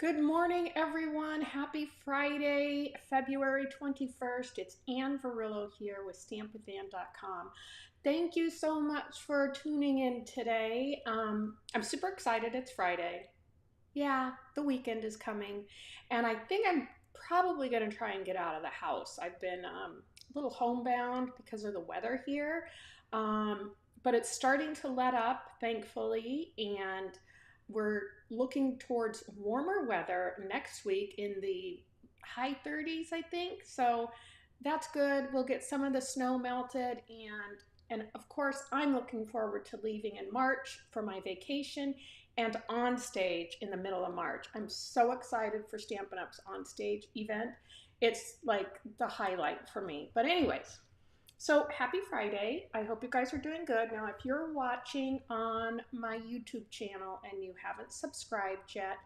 Good morning, everyone. Happy Friday, February 21st. It's Ann Varillo here with stampwithann.com. Thank you so much for tuning in today. I'm super excited. It's Friday. Yeah, the weekend is coming, and I think I'm probably going to try and get out of the house. I've been a little homebound because of the weather here, but it's starting to let up, thankfully, and we're looking towards warmer weather next week in the high 30s, I think. So that's good. We'll get some of the snow melted, and of course, I'm looking forward to leaving in March for my vacation and on stage in the middle of March. I'm so excited for Stampin' Up's on stage event. It's like the highlight for me. But anyways, so happy Friday. I hope you guys are doing good. Now, if you're watching on my YouTube channel and you haven't subscribed yet,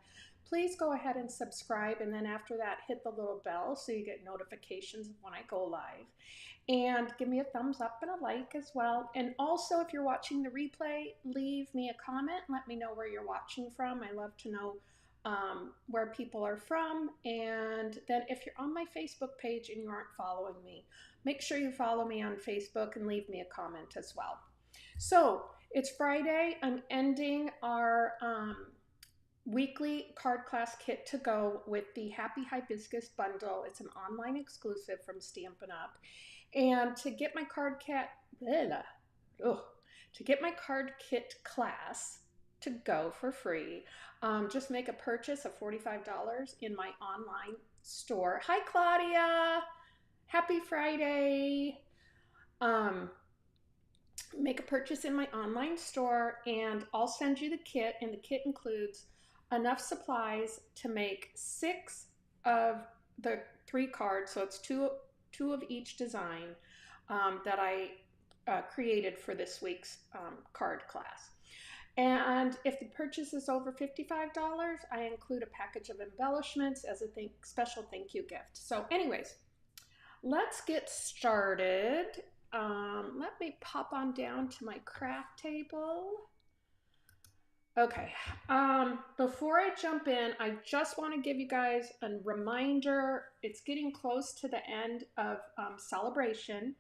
please go ahead and subscribe. And then after that, hit the little bell so you get notifications when I go live. And give me a thumbs up and a like as well. And also, if you're watching the replay, leave me a comment. Let me know where you're watching from. I love to know where people are from. And then if you're on my Facebook page and you aren't following me, make sure you follow me on Facebook and leave me a comment as well. So it's Friday. I'm ending our weekly card class kit to go with the Happy Hibiscus bundle. It's an online exclusive from Stampin' Up. And to get my card kit class to go for free, just make a purchase of $45 in my online store. Hi, Claudia. Happy Friday. Make a purchase in my online store and I'll send you the kit, and the kit includes enough supplies to make 6 of the 3 cards, so it's two of each design that I created for this week's card class. And if the purchase is over $55, I include a package of embellishments as a special thank you gift. So anyways, let's get started. Let me pop on down to my craft table. Okay, before I jump in, I just want to give you guys a reminder. It's getting close to the end of celebration,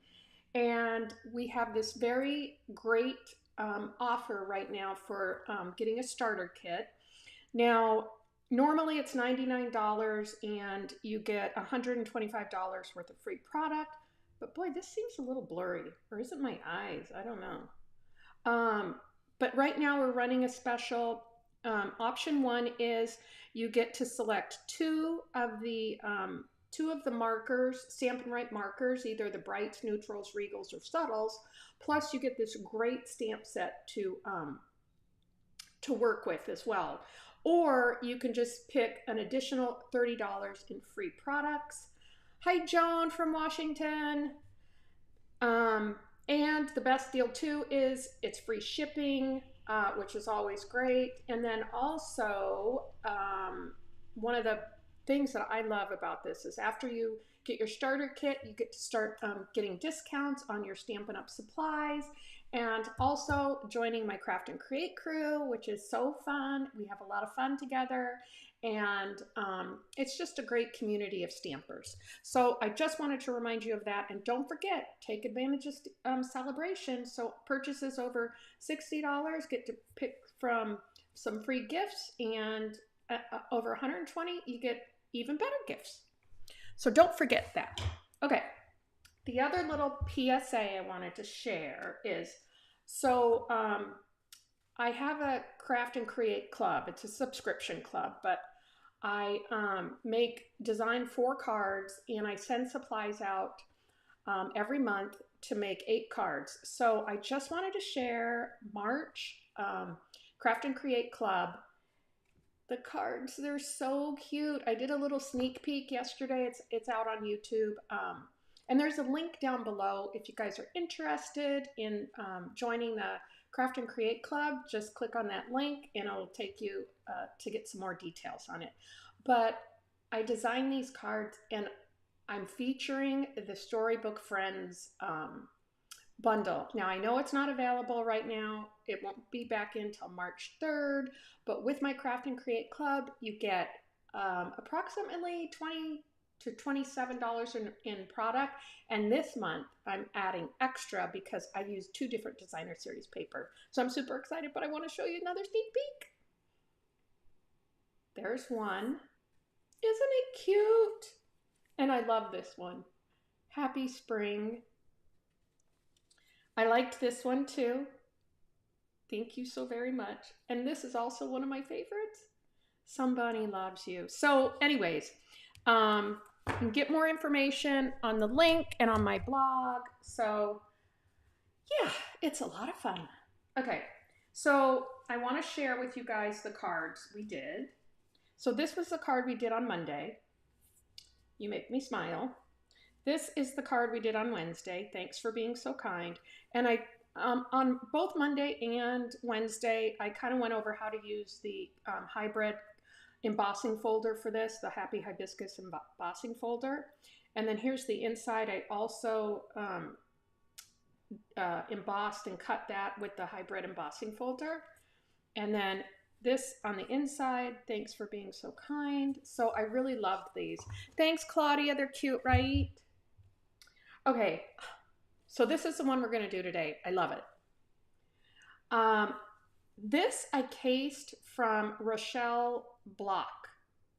and we have this very great offer right now for getting a starter kit. Now, normally it's $99 and you get $125 worth of free product, but boy, this seems a little blurry, or is it my eyes? I don't know. But right now we're running a special. Option 1 is you get to select two of the markers, Stampin' Right markers, either the brights, neutrals, regals, or subtles. Plus you get this great stamp set to work with as well. Or you can just pick an additional $30 in free products. Hi, Joan from Washington. And the best deal too is it's free shipping, which is always great. And then also, one of the things that I love about this is after you get your starter kit, you get to start getting discounts on your Stampin' Up supplies, and also joining my Craft and Create crew, which is so fun. We have a lot of fun together, and it's just a great community of stampers. So I just wanted to remind you of that, and don't forget, take advantage of celebration. So purchases over $60 get to pick from some free gifts, and over 120 you get even better gifts. So don't forget that. Okay, the other little PSA I wanted to share is, so I have a Craft and Create club. It's a subscription club, but I design 4 cards, and I send supplies out every month to make 8 cards. So I just wanted to share March Craft and Create club. The cards, they're so cute. I did a little sneak peek yesterday. It's out on YouTube. And there's a link down below if you guys are interested in joining the Craft and Create Club. Just click on that link and it'll take you to get some more details on it. But I designed these cards, and I'm featuring the Storybook Friends bundle. Now, I know it's not available right now. It won't be back until March 3rd, but with my Craft and Create Club, you get approximately $20 to $27 in product. And this month I'm adding extra because I used 2 different designer series paper. So I'm super excited, but I want to show you another sneak peek. There's one. Isn't it cute? And I love this one. Happy Spring. I liked this one too. Thank you so very much. And this is also one of my favorites. Somebody Loves You. So anyways, you can get more information on the link and on my blog. So yeah, it's a lot of fun. Okay, so I want to share with you guys the cards we did. So this was the card we did on Monday. You make me smile. This is the card we did on Wednesday. Thanks for being so kind. And I on both Monday and Wednesday, I kind of went over how to use the Hybrid Embossing Folder for this, the Happy Hibiscus Embossing Folder. And then here's the inside. I also embossed and cut that with the Hybrid Embossing Folder. And then this on the inside, thanks for being so kind. So I really loved these. Thanks, Claudia. They're cute, right? Okay, so this is the one we're going to do today. I love it. This I cased from Rochelle Blok,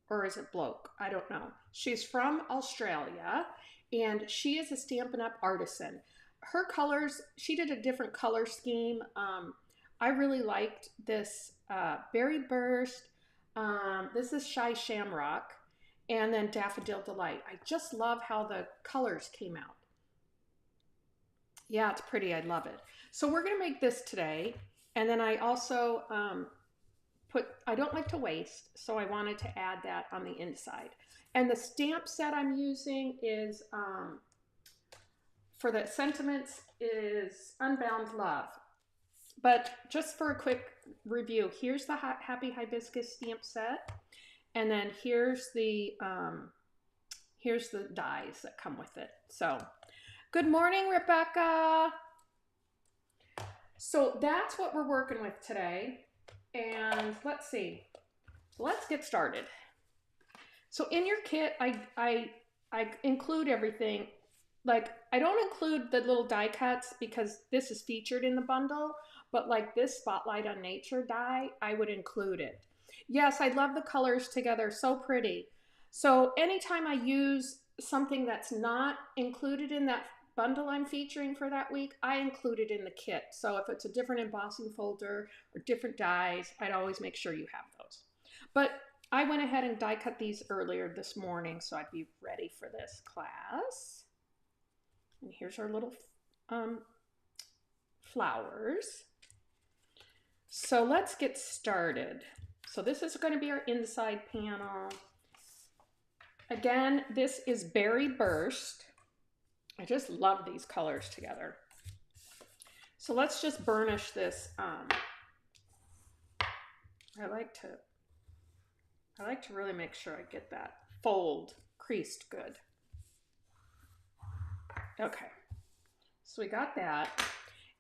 or is it Blok? I don't know. She's from Australia, and she is a Stampin' Up artisan. Her colors, she did a different color scheme. I really liked this Berry Burst. This is Shy Shamrock, and then Daffodil Delight. I just love how the colors came out. Yeah, it's pretty. I love it. So we're going to make this today. And then I also I don't like to waste, so I wanted to add that on the inside. And the stamp set I'm using is, for the sentiments, is Unbound Love. But just for a quick review, here's the Happy Hibiscus stamp set. And then here's the dies that come with it. So, good morning, Rebecca. So that's what we're working with today. And let's see. Let's get started. So in your kit, I include everything. Like, I don't include the little die cuts because this is featured in the bundle, but like this Spotlight on Nature die, I would include it. Yes, I love the colors together. So pretty. So anytime I use something that's not included in that bundle I'm featuring for that week, I include it in the kit. So if it's a different embossing folder or different dies, I'd always make sure you have those. But I went ahead and die cut these earlier this morning, so I'd be ready for this class. And here's our little flowers. So let's get started. So this is going to be our inside panel. Again, this is Berry Burst. I just love these colors together. So let's just burnish this. I like to really make sure I get that fold creased good. Okay, so we got that.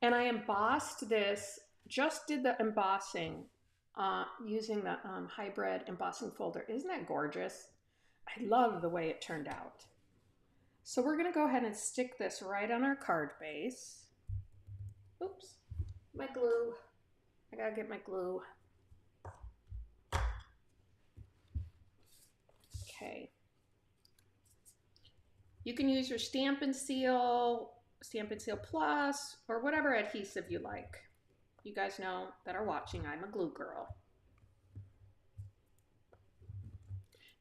And I embossed this, just did the embossing using the Hybrid Embossing Folder. Isn't that gorgeous? I love the way it turned out. So we're going to go ahead and stick this right on our card base. Oops, my glue. I got to get my glue. Okay. You can use your Stampin' Seal Plus, or whatever adhesive you like. You guys know that are watching, I'm a glue girl.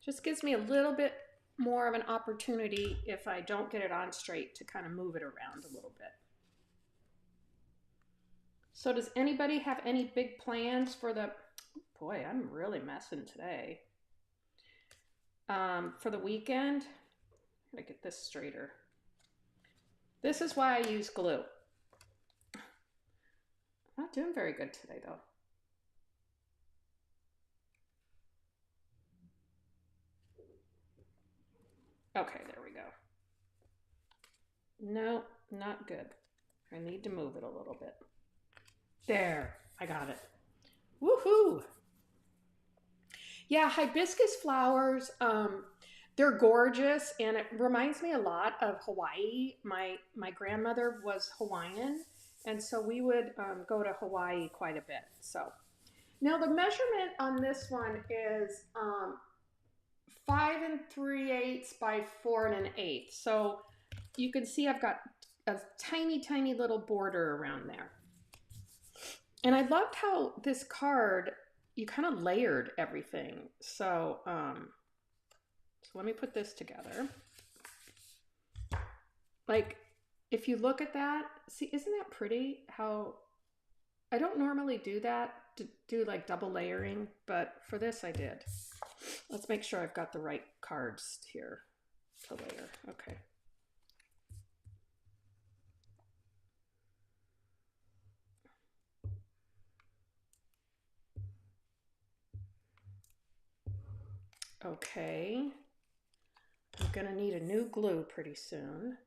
Just gives me a little bit more of an opportunity if I don't get it on straight to kind of move it around a little bit. So does anybody have any big plans for the, boy, I'm really messing today. For the weekend? I'm gonna get this straighter. This is why I use glue. I'm not doing very good today though. Okay, there we go. No, not good. I need to move it a little bit. There, I got it. Woohoo! Yeah, hibiscus flowers, they're gorgeous, and it reminds me a lot of Hawaii. My grandmother was Hawaiian, and so we would go to Hawaii quite a bit. So now the measurement on this one is 5 3/8 by 4 1/8. So you can see I've got a tiny, tiny little border around there. And I loved how this card, you kind of layered everything. So, so let me put this together. Like, if you look at that, see, isn't that pretty? How I don't normally do that, to do like double layering, but for this I did. Let's make sure I've got the right cards here to layer. Okay. Okay. I'm gonna need a new glue pretty soon.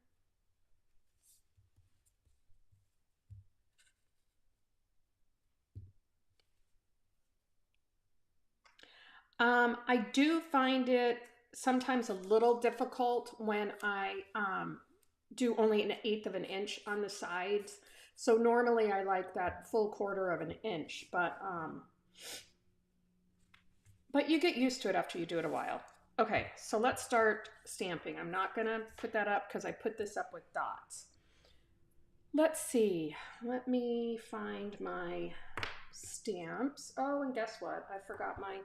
I do find it sometimes a little difficult when I do only 1/8 of an inch on the sides. So normally I like that full 1/4 of an inch, but you get used to it after you do it a while. Okay, so let's start stamping. I'm not gonna put that up because I put this up with dots. Let's see, let me find my stamps. Oh, and guess what? I forgot my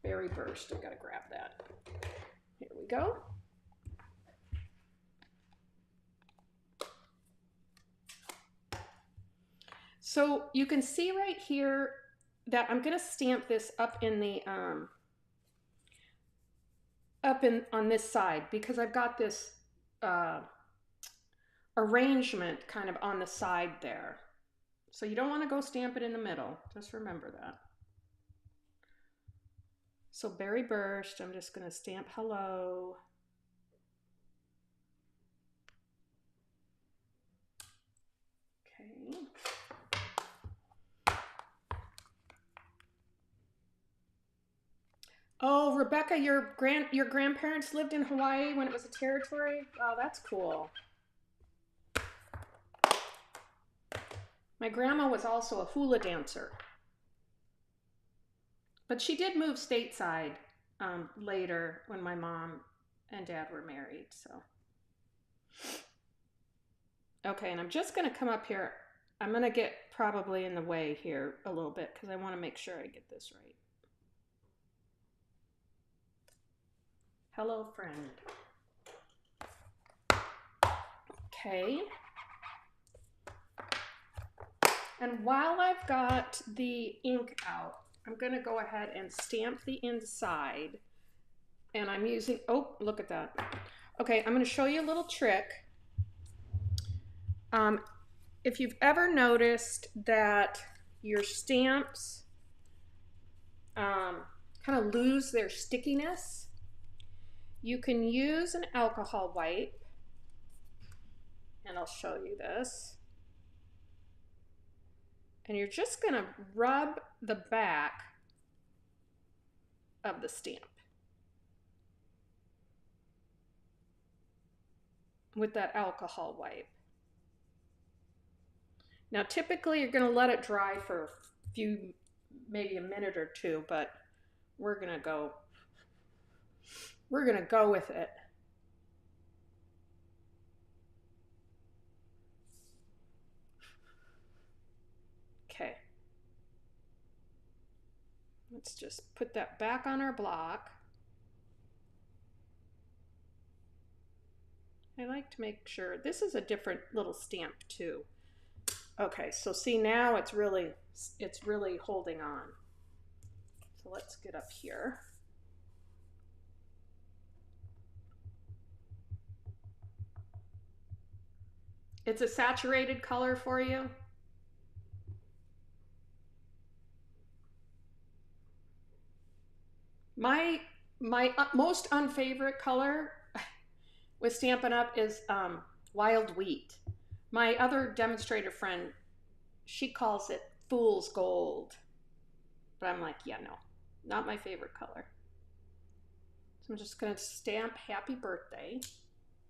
berry burst. I gotta grab that. Here we go. So you can see right here that I'm gonna stamp this up in the on this side because I've got this arrangement kind of on the side there. So you don't want to go stamp it in the middle. Just remember that. So berry burst, I'm just going to stamp hello. Okay. Oh, Rebecca, your grandparents lived in Hawaii when it was a territory? Oh, that's cool. My grandma was also a hula dancer. But she did move stateside later when my mom and dad were married, so. Okay, and I'm just gonna come up here. I'm gonna get probably in the way here a little bit because I wanna make sure I get this right. Hello, friend. Okay. And while I've got the ink out, I'm going to go ahead and stamp the inside. And I'm using, oh, look at that. Okay, I'm going to show you a little trick. If you've ever noticed that your stamps kind of lose their stickiness, you can use an alcohol wipe. And I'll show you this. And you're just going to rub the back of the stamp with that alcohol wipe. Now typically you're going to let it dry for a few, maybe a minute or two, but we're going to go with it. Okay. Let's just put that back on our block. I like to make sure, this is a different little stamp too. Okay, so see now it's really holding on. So let's get up here. It's a saturated color for you. My most unfavorite color with Stampin' Up is wild wheat. My other demonstrator friend, she calls it fool's gold. But I'm like, yeah, Not my favorite color. So I'm just going to stamp happy birthday.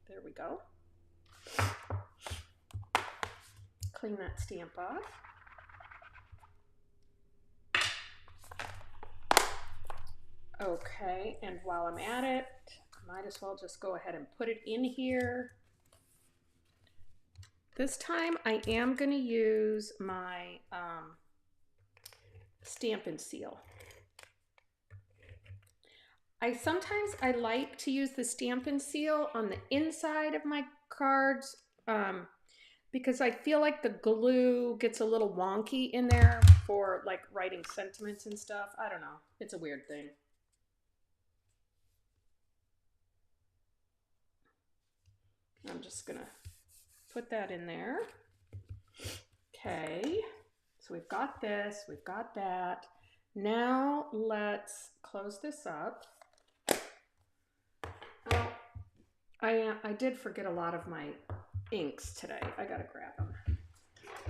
There we go. Clean that stamp off. Okay, and while I'm at it, I might as well just go ahead and put it in here. This time I am going to use my Stampin' Seal. Sometimes I like to use the Stampin' Seal on the inside of my cards because I feel like the glue gets a little wonky in there for like writing sentiments and stuff. I don't know. It's a weird thing. I'm just gonna put that in there. Okay, so we've got this, we've got that. Now let's close this up. Oh, I did forget a lot of my inks today. I gotta grab them.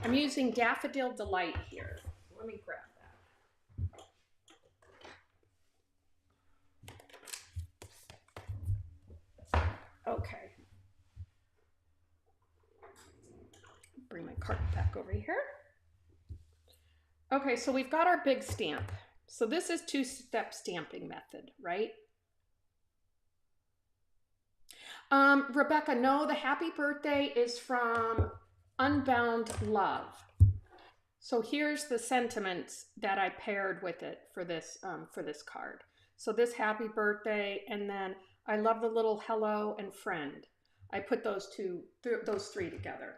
I'm using Daffodil Delight here. Let me grab that. Okay. Bring my cart back over here. Okay, so we've got our big stamp. So this is two-step stamping method, right? Rebecca, no, the happy birthday is from Unbound Love. So here's the sentiments that I paired with it for this card. So this happy birthday, and then I love the little hello and friend. I put those three together.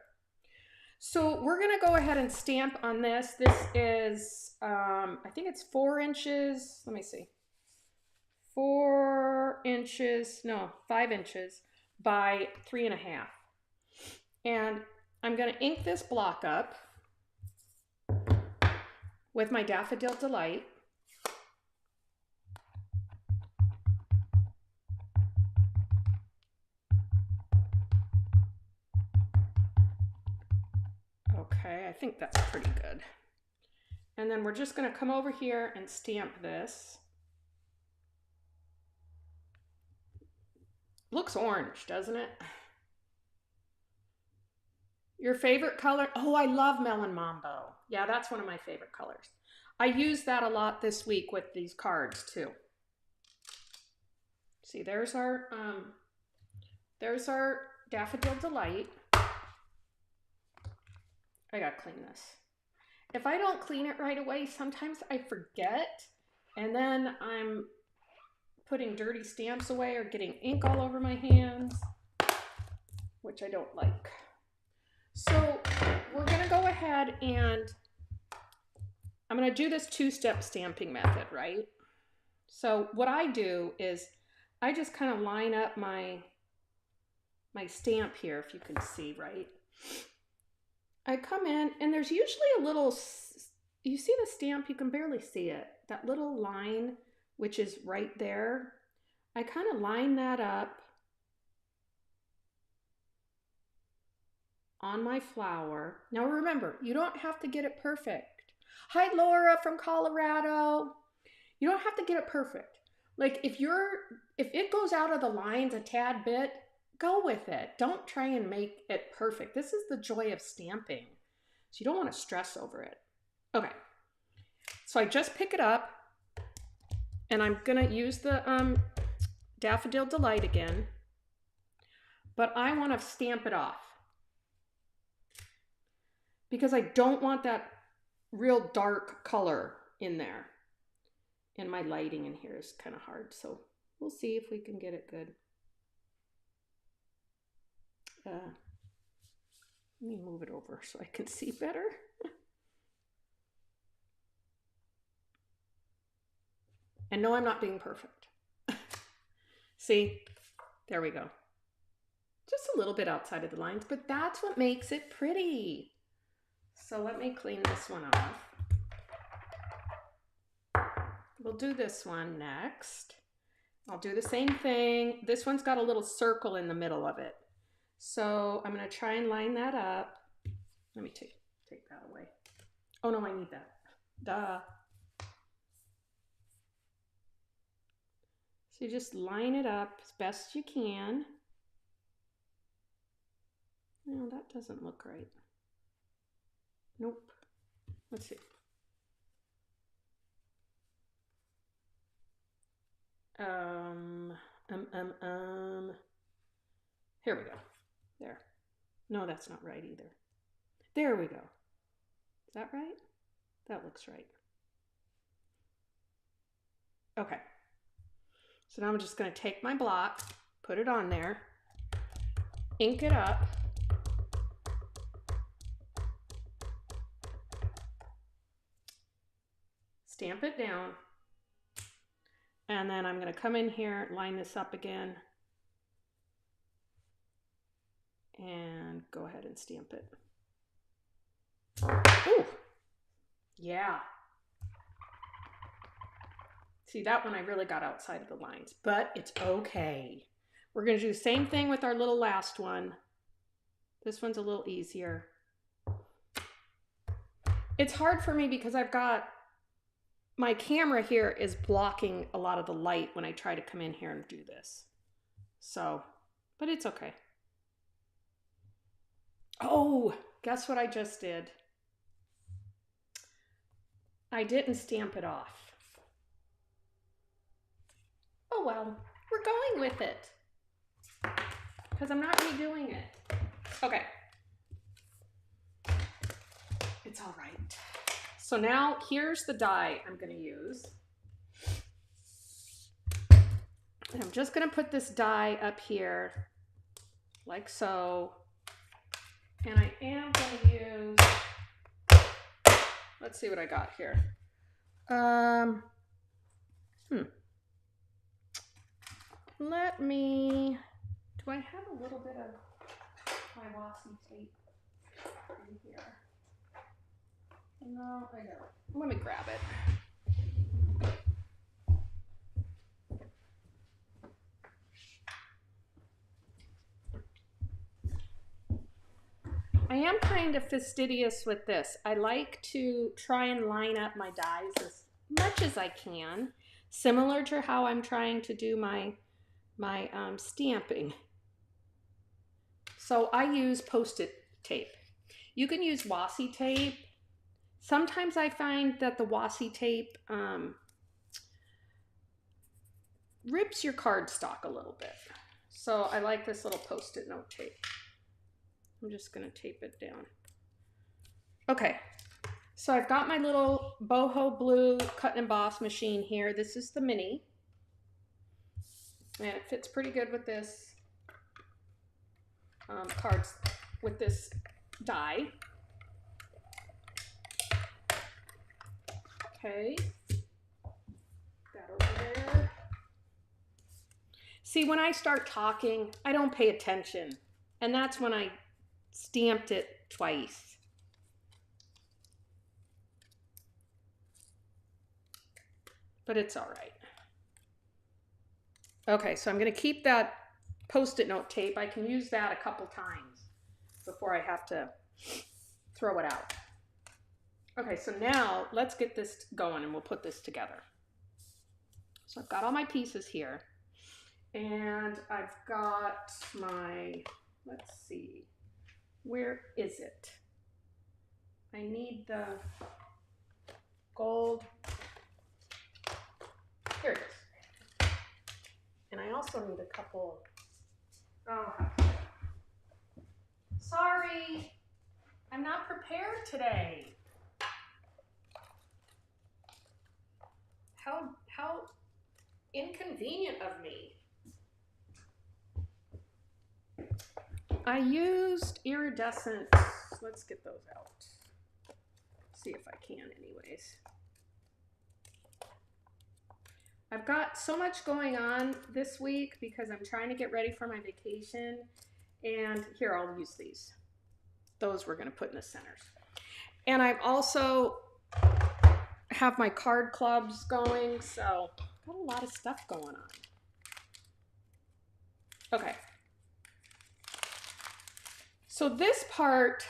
So we're gonna go ahead and stamp on this. This is, I think it's 4 inches. Let me see. 4 inches, no, 5 inches by 3.5. And I'm gonna ink this block up with my Daffodil Delight. Okay, I think that's pretty good. And then we're just going to come over here and stamp this. Looks orange, doesn't it? Your favorite color? Oh, I love Melon Mambo. Yeah, that's one of my favorite colors. I used that a lot this week with these cards too. See, there's our Daffodil Delight. I gotta clean this. If I don't clean it right away, sometimes I forget, and then I'm putting dirty stamps away or getting ink all over my hands, which I don't like. So we're gonna go ahead and I'm gonna do this two-step stamping method, right? So what I do is I just kind of line up my stamp here, if you can see, right? I come in and there's usually a little, you see the stamp, you can barely see it. That little line, which is right there. I kind of line that up on my flower. Now remember, you don't have to get it perfect. Hi, Laura from Colorado. You don't have to get it perfect. Like if it goes out of the lines a tad bit, go with it. Don't try and make it perfect. This is the joy of stamping. So you don't want to stress over it. Okay. So I just pick it up and I'm going to use the Daffodil Delight again, but I want to stamp it off because I don't want that real dark color in there. And my lighting in here is kind of hard. So we'll see if we can get it good. Let me move it over so I can see better. And no, I'm not being perfect. See, there we go. Just a little bit outside of the lines, but that's what makes it pretty. So let me clean this one off. We'll do this one next. I'll do the same thing. This one's got a little circle in the middle of it. So I'm going to try and line that up. Let me take that away. Oh no, I need that. Duh. So you just line it up as best you can. No, that doesn't look right. Nope. Let's see. Here we go. There. No, that's not right either. There we go. Is that right? That looks right. Okay. So now I'm just going to take my block, put it on there, ink it up. Stamp it down. And then I'm going to come in here, line this up again, and go ahead and stamp it. Ooh, yeah. See, that one I really got outside of the lines, but it's okay. We're going to do the same thing with our little last one. This one's a little easier. It's hard for me because I've got my camera here is blocking a lot of the light when I try to come in here and do this. So, but it's okay. Oh, guess what I just did? I didn't stamp it off. Oh well, we're going with it because I'm not redoing it. Okay. It's all right. So now here's the die I'm going to use. And I'm just going to put this die up here like so. And I am going to use, let's see what I got here. Let me, do I have a little bit of my washi tape in here? No, I don't. Let me grab it. I am kind of fastidious with this. I like to try and line up my dies as much as I can, similar to how I'm trying to do my stamping. So I use Post-it tape. You can use washi tape. Sometimes I find that the washi tape rips your cardstock a little bit. So I like this little Post-it note tape. I'm just going to tape it down. Okay, so I've got my little boho blue cut and emboss machine here. This is the mini. And it fits pretty good with this cards, with this die. Okay, that over there. See, when I start talking, I don't pay attention. And that's when I stamped it twice. But it's all right. Okay, so I'm going to keep that Post-it note tape. I can use that a couple times before I have to throw it out. Okay, so now let's get this going and we'll put this together. So I've got all my pieces here and I've got my, let's see, where is it? I need the gold. Here it is. And I also need a couple, oh, sorry, I'm not prepared today. How inconvenient of me. I used iridescent, let's get those out. See if I can anyways. I've got so much going on this week because I'm trying to get ready for my vacation. And here, I'll use these. Those we're going to put in the centers. And I've also have my card clubs going, so got a lot of stuff going on. Okay. So this part,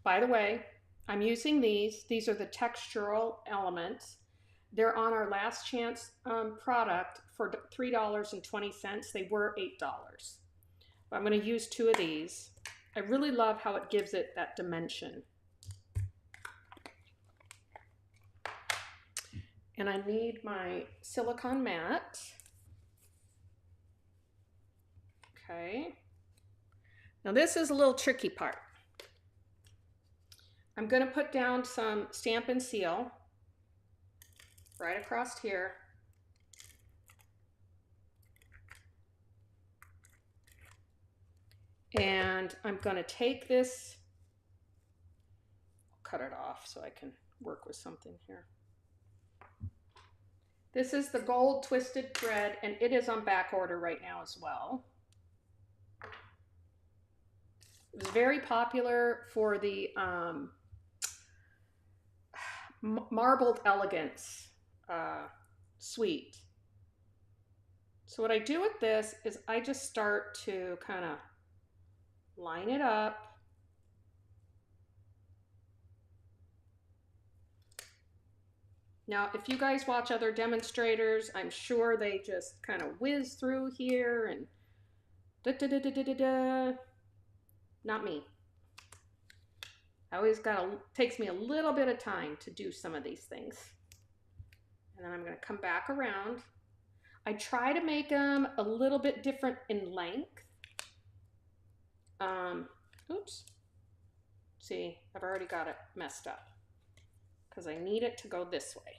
by the way, I'm using these. These are the textural elements. They're on our last chance product for $3.20. They were $8. I'm going to use 2 of these. I really love how it gives it that dimension. And I need my silicone mat. Okay. Now this is a little tricky part. I'm going to put down some Stampin' Seal right across here. And I'm going to take this, cut it off so I can work with something here. This is the gold twisted thread, and it is on back order right now as well. It was very popular for the Marbled Elegance suite. So what I do with this is I just start to kind of line it up. Now, if you guys watch other demonstrators, I'm sure they just kind of whiz through here and da-da-da-da-da-da. Not me. I always takes me a little bit of time to do some of these things. And then I'm going to come back around. I try to make them a little bit different in length. Oops. See, I've already got it messed up because I need it to go this way.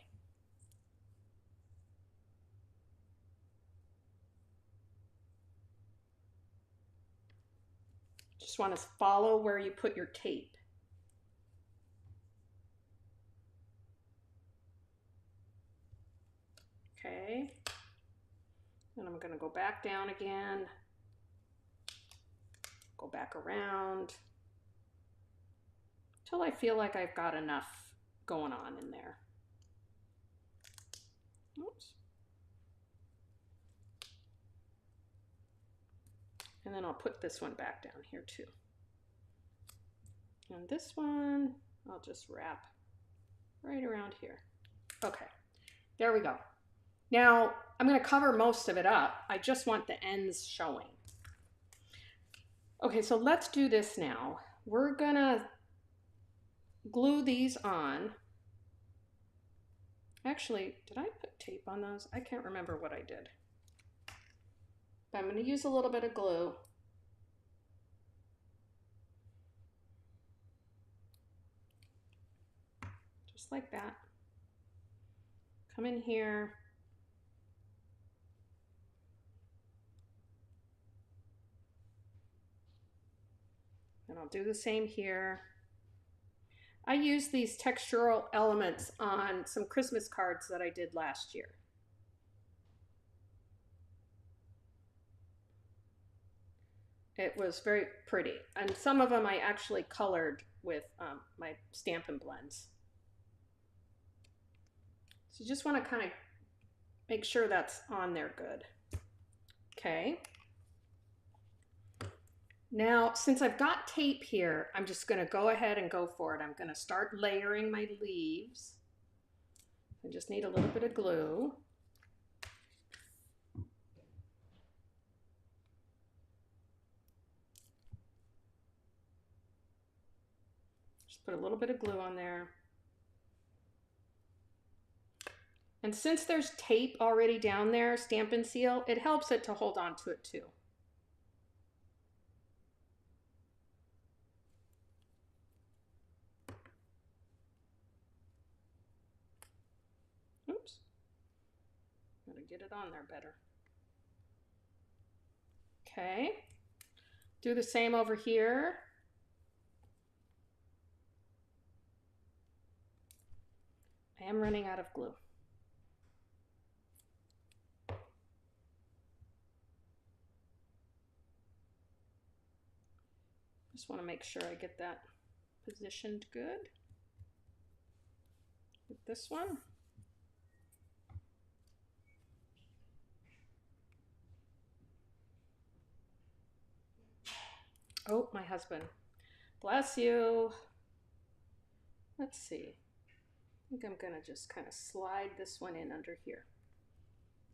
Just want to follow where you put your tape. Okay. And I'm going to go back down again. Go back around until I feel like I've got enough going on in there. Oops. And then I'll put this one back down here too. And this one, I'll just wrap right around here. Okay, there we go. Now, I'm going to cover most of it up. I just want the ends showing. Okay, so let's do this now. We're going to glue these on. Actually, did I put tape on those? I can't remember what I did. But I'm going to use a little bit of glue. Just like that. Come in here. And I'll do the same here. I used these textural elements on some Christmas cards that I did last year. It was very pretty. And some of them I actually colored with my Stampin' Blends. So you just want to kind of make sure that's on there good. Okay. Now, since I've got tape here, I'm just going to go ahead and go for it. I'm going to start layering my leaves. I just need a little bit of glue. Just put a little bit of glue on there. And since there's tape already down there, Stampin' Seal, it helps it to hold on to it too. Oops. Gotta get it on there better. Okay. Do the same over here. I am running out of glue. Just want to make sure I get that positioned good with this one. Oh, my husband. Bless you. Let's see. think I'm gonna just kind of slide this one in under here.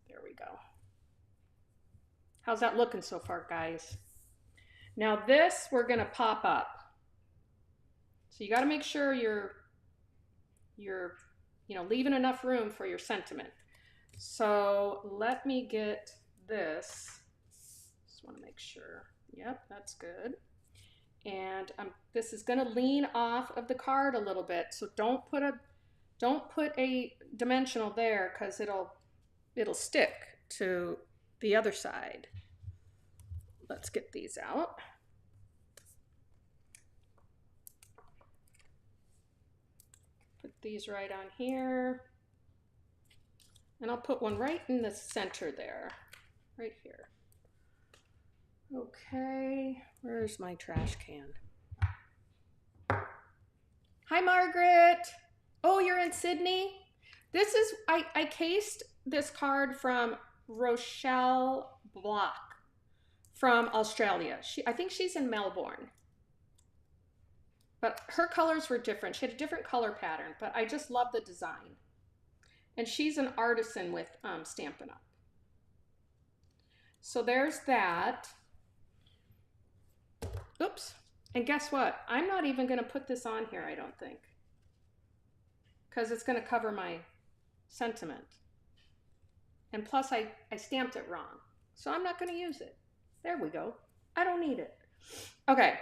There we go. How's that looking so far, guys? Now this we're gonna pop up. So you gotta make sure you're leaving enough room for your sentiment. So let me get this. Just want to make sure. Yep, that's good. And this is going to lean off of the card a little bit. So don't put a dimensional there because it'll stick to the other side. Let's get these out. Put these right on here. And I'll put one right in the center there, right here. Okay, where's my trash can? Hi, Margaret. Oh, you're in Sydney? This is, I cased this card from Rochelle Blok from Australia. I think she's in Melbourne. But her colors were different. She had a different color pattern, but I just love the design. And she's an artisan with Stampin' Up. So there's that. Oops. And guess what? I'm not even going to put this on here, I don't think. Because it's going to cover my sentiment. And plus, I stamped it wrong. So I'm not going to use it. There we go. I don't need it. Okay.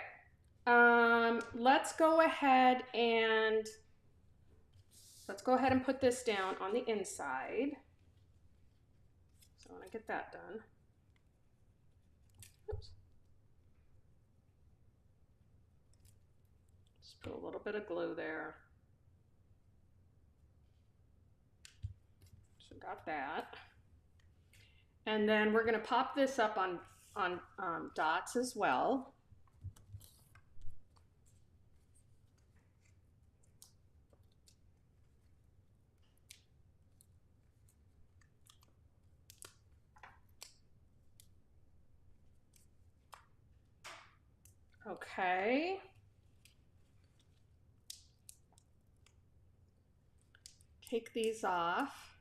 Let's go ahead and put this down on the inside. So I want to get that done. Oops. Just put a little bit of glue there. So got that. And then we're going to pop this up on dots as well. Okay. Take these off.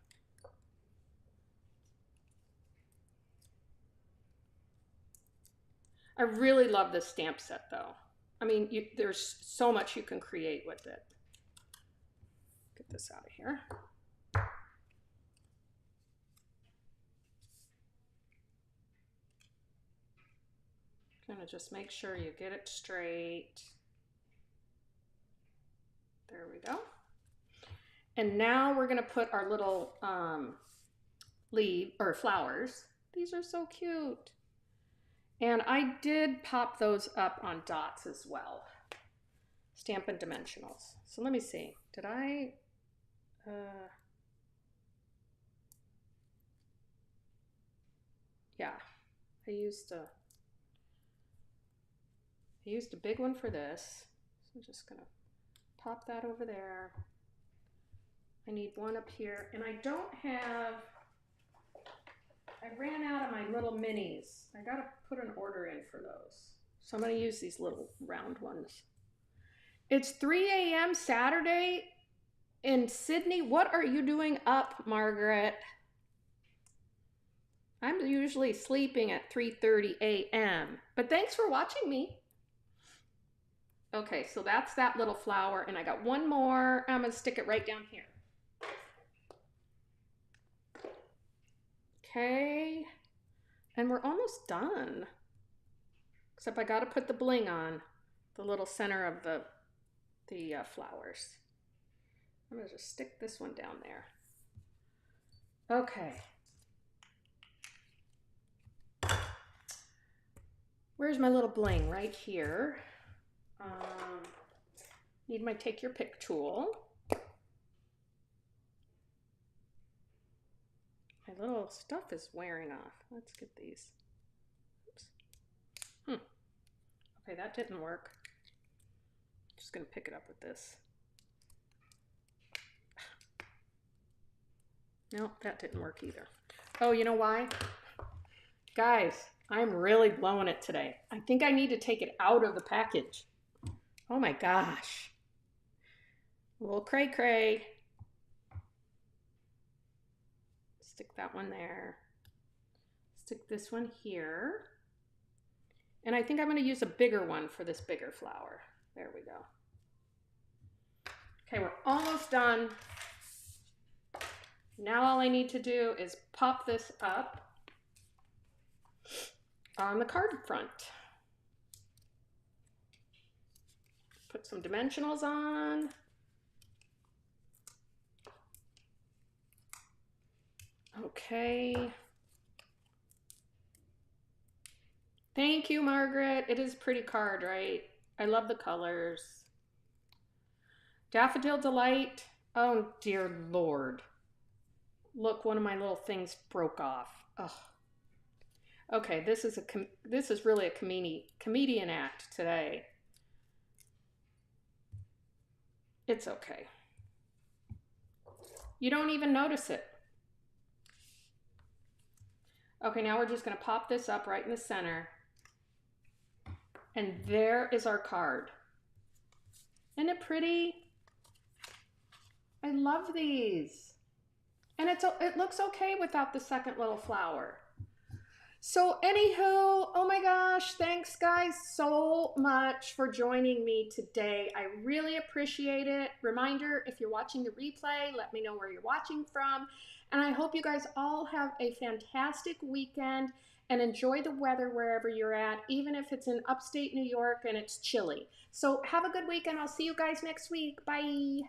I really love this stamp set though. I mean, there's so much you can create with it. Get this out of here. Gonna just make sure you get it straight. There we go. And now we're gonna put our little flowers. These are so cute. And I did pop those up on dots as well. Stampin' Dimensionals. So let me see. Did I? Yeah, I used a big one for this. So I'm just gonna pop that over there. I need one up here, and I ran out of my little minis. I gotta put an order in for those. So I'm gonna use these little round ones. It's 3 a.m. Saturday in Sydney. What are you doing up, Margaret? I'm usually sleeping at 3:30 a.m. But thanks for watching me. Okay, so that's that little flower, and I got one more. I'm gonna stick it right down here. Okay, and we're almost done. Except I gotta put the bling on the little center of the flowers. I'm gonna just stick this one down there. Okay. Where's my little bling? Right here. Need my take your pick tool. My little stuff is wearing off. Let's get these. Oops. Okay, that didn't work. Just gonna pick it up with this. No, that didn't work either. Oh, you know why? Guys, I'm really blowing it today. I think I need to take it out of the package. Oh my gosh. A little cray-cray. Stick that one there. Stick this one here. And I think I'm going to use a bigger one for this bigger flower. There we go. Okay, we're almost done. Now all I need to do is pop this up on the card front. Put some dimensionals on. Okay. Thank you, Margaret. It is a pretty card, right? I love the colors. Daffodil Delight. Oh, dear Lord. Look, one of my little things broke off. Ugh. Okay, this is really a comedian act today. It's okay. You don't even notice it. Okay, now we're just going to pop this up right in the center. And there is our card. Isn't it pretty? I love these. And it looks okay without the second little flower. So anywho, oh my gosh, thanks guys so much for joining me today. I really appreciate it. Reminder, if you're watching the replay, let me know where you're watching from. And I hope you guys all have a fantastic weekend and enjoy the weather wherever you're at, even if it's in upstate New York and it's chilly. So have a good weekend. I'll see you guys next week. Bye.